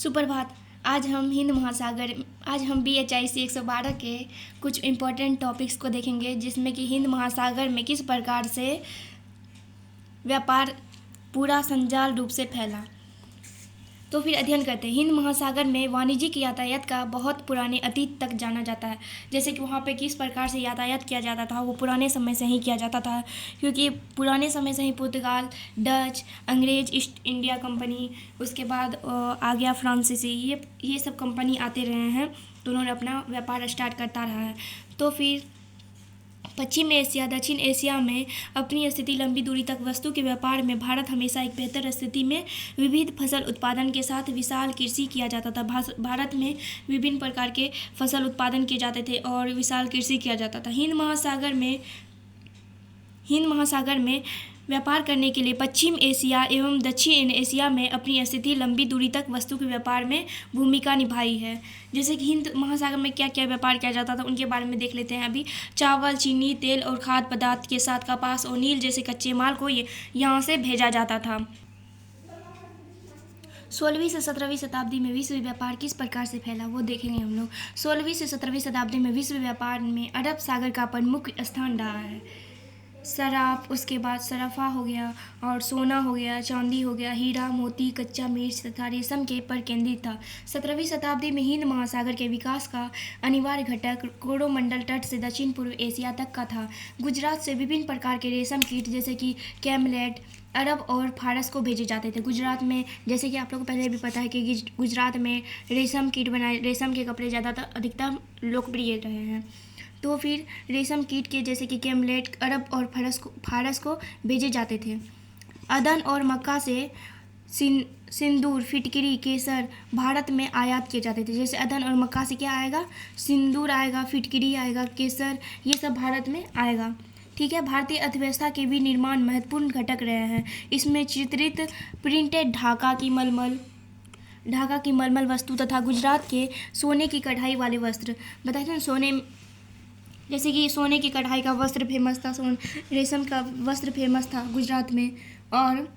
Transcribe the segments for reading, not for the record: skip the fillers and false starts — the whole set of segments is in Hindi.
सुप्रभात। आज हम BHIC 112 के कुछ इम्पोर्टेंट टॉपिक्स को देखेंगे, जिसमें कि हिंद महासागर में किस प्रकार से व्यापार पूरा संजाल रूप से फैला। तो फिर अध्ययन करते हैं। हिंद महासागर में वाणिज्यिक यातायात का बहुत पुराने अतीत तक जाना जाता है। जैसे कि वहाँ पे किस प्रकार से यातायात किया जाता था, वो पुराने समय से ही किया जाता था, क्योंकि पुराने समय से ही पुर्तगाल, डच, अंग्रेज, ईस्ट इंडिया कंपनी, उसके बाद आ गया फ्रांसीसी, ये सब कंपनी आते रहे हैं, तो उन्होंने अपना व्यापार स्टार्ट करता रहा है। तो फिर पश्चिम एशिया, दक्षिण एशिया में अपनी स्थिति लंबी दूरी तक वस्तु के व्यापार में भारत हमेशा एक बेहतर स्थिति में विविध फसल उत्पादन के साथ विशाल कृषि किया जाता था। भारत में विभिन्न प्रकार के फसल उत्पादन किए जाते थे और विशाल कृषि किया जाता था। हिंद महासागर में व्यापार करने के लिए पश्चिम एशिया एवं दक्षिण एशिया में अपनी स्थिति लंबी दूरी तक वस्तु के व्यापार में भूमिका निभाई है। जैसे कि हिंद महासागर में क्या क्या व्यापार किया जाता था, उनके बारे में देख लेते हैं अभी। चावल, चीनी, तेल और खाद्य पदार्थ के साथ कपास और नील जैसे कच्चे माल को यहाँ से भेजा जाता था। 16वीं से 17वीं शताब्दी में विश्व व्यापार किस प्रकार से फैला, वो देखेंगे हम लोग। 16वीं से 17वीं शताब्दी में विश्व व्यापार में अरब सागर का प्रमुख स्थान रहा है। शराब, उसके बाद सराफा हो गया, और सोना हो गया, चांदी हो गया, हीरा, मोती, कच्चा मिर्च तथा रेशम के पर केंद्रित था। 17वीं शताब्दी में हिंद महासागर के विकास का अनिवार्य घटक कोरोमंडल तट से दक्षिण पूर्व एशिया तक का था। गुजरात से विभिन्न प्रकार के रेशम कीट जैसे कि कैमलेट अरब और फारस को भेजे जाते थे। गुजरात में, जैसे कि आप लोगों को पहले भी पता है कि गुजरात में रेशम के कपड़े ज़्यादातर अधिकतर लोकप्रिय रहे हैं। तो फिर रेशम कीट के जैसे कि कैमलेट अरब और फारस को भेजे जाते थे। अदन और मक्का से सिंदूर, फिटकरी, केसर भारत में आयात किए जाते थे। जैसे अदन और मक्का से क्या आएगा, सिंदूर आएगा, फिटकरी आएगा, केसर, ये सब भारत में आएगा। ठीक है। भारतीय अर्थव्यवस्था के भी निर्माण महत्वपूर्ण घटक रहे हैं। इसमें चित्रित प्रिंटेड ढाका की मलमल वस्तु तथा गुजरात के सोने की कढ़ाई वाले वस्त्र। बताए थे जैसे कि सोने की कढ़ाई का वस्त्र फेमस था, रेशम का वस्त्र फेमस था गुजरात में, और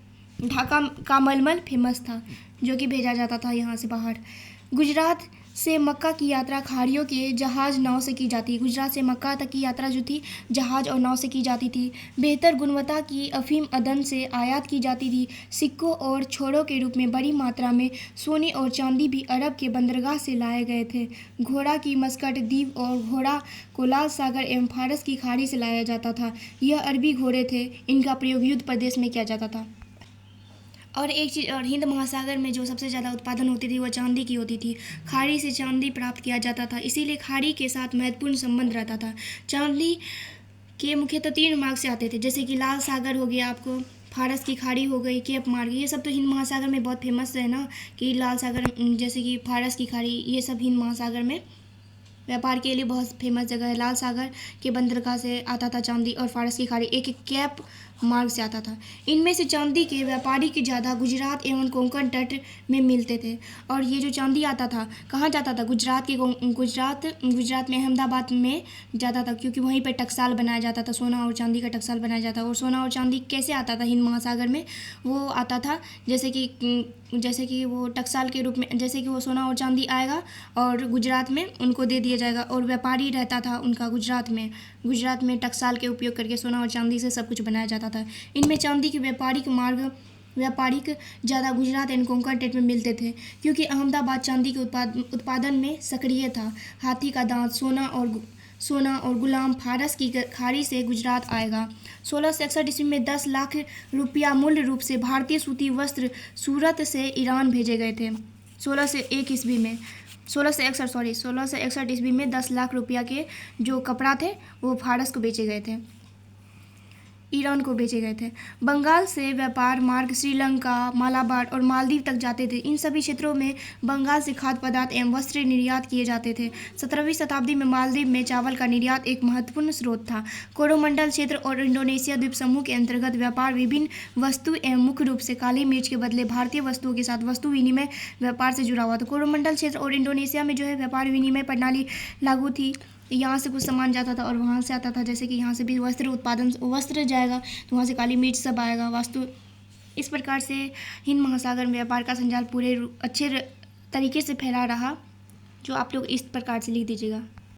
ढाका का मलमल फेमस था, जो कि भेजा जाता था यहाँ से बाहर। गुजरात से मक्का की यात्रा खाड़ियों के जहाज नाव से की जाती। गुजरात से मक्का तक की यात्रा जो थी जहाज और नाव से की जाती थी। बेहतर गुणवत्ता की अफीम अदन से आयात की जाती थी। सिक्कों और छोड़ों के रूप में बड़ी मात्रा में सोने और चांदी भी अरब के बंदरगाह से लाए गए थे। घोड़ा की मस्कट द्वीप और घोड़ा को लाल सागर एवं फारस की खाड़ी से लाया जाता था। यह अरबी घोड़े थे। इनका प्रयोग युद्ध प्रदेश में किया जाता था। और एक चीज़ और, हिंद महासागर में जो सबसे ज़्यादा उत्पादन होती थी वो चांदी की होती थी। खाड़ी से चांदी प्राप्त किया जाता था, इसीलिए खाड़ी के साथ महत्वपूर्ण संबंध रहता था। चांदी के मुख्यतः 3 मार्ग से आते थे, जैसे कि लाल सागर हो गया, आपको फारस की खाड़ी हो गई, केप मार्ग, ये सब तो हिंद महासागर में बहुत फेमस है ना, कि लाल सागर जैसे कि फारस की खाड़ी, ये सब हिंद महासागर में व्यापार के लिए बहुत फेमस जगह है। लाल सागर के बंदरगाह से आता था चांदी, और फारस की खाड़ी एक केप मार्ग से आता था। इनमें से चांदी के व्यापारी की ज़्यादा गुजरात एवं कोंकण तट में मिलते थे। और ये जो चांदी आता था कहाँ जाता था, गुजरात में अहमदाबाद में जाता था, क्योंकि वहीं पर टकसाल बनाया जाता था, सोना और चांदी का टकसाल बनाया जाता था। और सोना और चांदी कैसे आता था हिंद महासागर में, वो आता था जैसे कि वो टकसाल के रूप में, जैसे कि वो सोना और चांदी आएगा और गुजरात में उनको दे दिया जाएगा, और व्यापारी रहता था उनका गुजरात में टकसाल के उपयोग करके सोना और चांदी से सब कुछ बनाया जाता था। इनमें चांदी के व्यापारिक ज़्यादा गुजरात एंड कोंकण तट में मिलते थे, क्योंकि अहमदाबाद चांदी के उत्पादन में सक्रिय था। हाथी का दांत, सोना और गुलाम फारस की खाड़ी से गुजरात आएगा। 1661 ईस्वी में 10 लाख रुपया मूल्य रूप से भारतीय सूती वस्त्र सूरत से ईरान भेजे गए थे। 1661 ईस्वी में 10 लाख रुपया के जो कपड़ा थे वो फारस को बेचे गए थे, ईरान को बेचे गए थे। बंगाल से व्यापार मार्ग श्रीलंका, मालाबार और मालदीव तक जाते थे। इन सभी क्षेत्रों में बंगाल से खाद्य पदार्थ एवं वस्त्र निर्यात किए जाते थे। 17वीं शताब्दी में मालदीव में चावल का निर्यात एक महत्वपूर्ण स्रोत था। कोरोमंडल क्षेत्र और इंडोनेशिया द्वीप समूह के अंतर्गत व्यापार विभिन्न वस्तु एवं मुख्य रूप से काली मिर्च के बदले भारतीय वस्तुओं के साथ वस्तु विनिमय व्यापार से जुड़ा हुआ था। कोरोमंडल क्षेत्र और इंडोनेशिया में जो है व्यापार विनिमय प्रणाली लागू थी। यहाँ से कुछ सामान जाता था और वहाँ से आता था, जैसे कि यहाँ से भी वस्त्र जाएगा तो वहाँ से काली मिर्च सब आएगा। इस प्रकार से हिंद महासागर में व्यापार का संजाल पूरे अच्छे तरीके से फैला रहा, जो आप लोग इस प्रकार से लिख दीजिएगा।